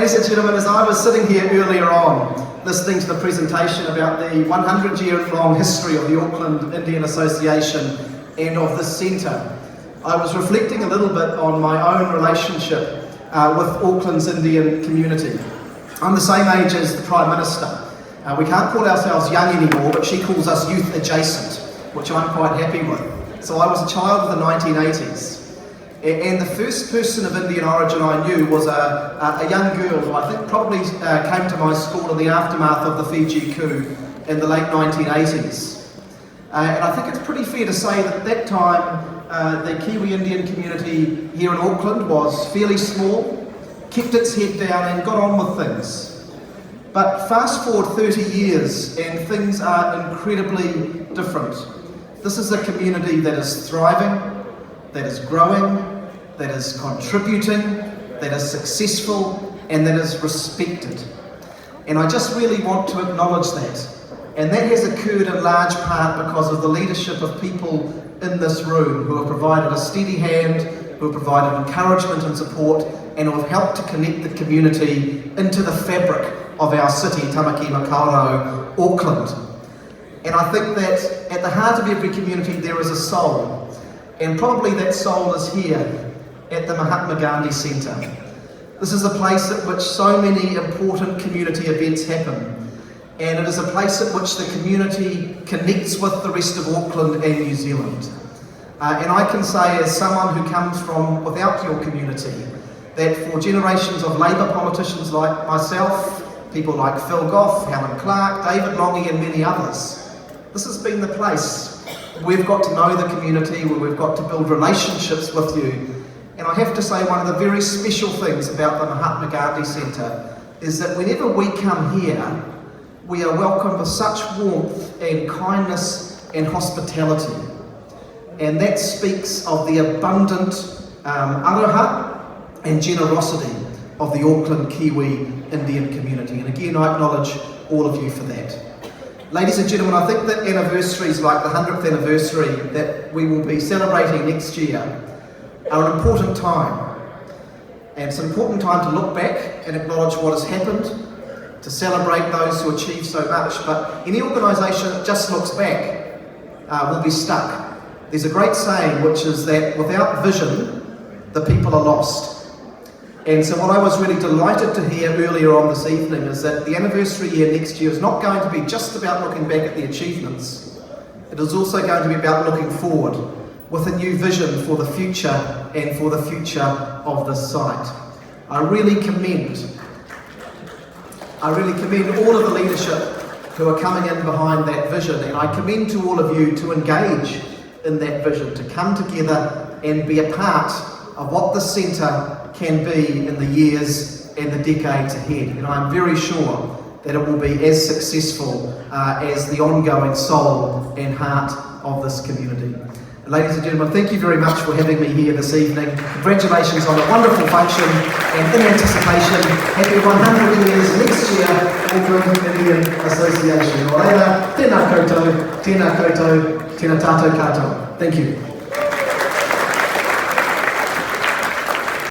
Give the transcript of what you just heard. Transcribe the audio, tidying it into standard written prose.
Ladies and gentlemen, as I was sitting here earlier on, listening to the presentation about the 100-year-long history of the Auckland Indian Association and of this centre, I was reflecting a little bit on my own relationship with Auckland's Indian community. I'm the same age as the Prime Minister. We can't call ourselves young anymore, but she calls us youth adjacent, which I'm quite happy with. So I was a child of the 1980s. And the first person of Indian origin I knew was a young girl who I think probably came to my school in the aftermath of the Fiji coup in the late 1980s. And I think it's pretty fair to say that at that time the Kiwi Indian community here in Auckland was fairly small, kept its head down and got on with things. But fast forward 30 years and things are incredibly different. This is a community that is thriving, that is growing, that is contributing, that is successful, and that is respected. And I just really want to acknowledge that. And that has occurred in large part because of the leadership of people in this room who have provided a steady hand, who have provided encouragement and support, and who have helped to connect the community into the fabric of our city, Tamaki Makaurau, Auckland. And I think that at the heart of every community there is a soul. And probably that soul is here at the Mahatma Gandhi Centre. This is a place at which so many important community events happen. And it is a place at which the community connects with the rest of Auckland and New Zealand. And I can say, as someone who comes from without your community, that for generations of Labour politicians like myself, people like Phil Goff, Helen Clark, David Longy and many others, this has been the place. We've got to know the community, where we've got to build relationships with you. And I have to say, one of the very special things about the Mahatma Gandhi Centre is that whenever we come here, we are welcomed with such warmth and kindness and hospitality. And that speaks of the abundant aroha and generosity of the Auckland Kiwi Indian community. And again, I acknowledge all of you for that. Ladies and gentlemen, I think that anniversaries like the 100th anniversary that we will be celebrating next year are an important time. And it's an important time to look back and acknowledge what has happened, to celebrate those who achieved so much. But any organisation that just looks back will be stuck. There's a great saying which is that without vision, the people are lost. And so what I was really delighted to hear earlier on this evening is that the anniversary year next year is not going to be just about looking back at the achievements. It is also going to be about looking forward with a new vision for the future and for the future of this site. I really commend all of the leadership who are coming in behind that vision, and I commend to all of you to engage in that vision, to come together and be a part of what the centre can be in the years and the decades ahead. And I'm very sure that it will be as successful as the ongoing soul and heart of this community. Ladies and gentlemen, thank you very much for having me here this evening. Congratulations on a wonderful function, and in anticipation, happy 100 years next year, Auckland Indian Association. Ora, tēnā koutou, tēnā koutou, tēnā tātou katoa. Thank you.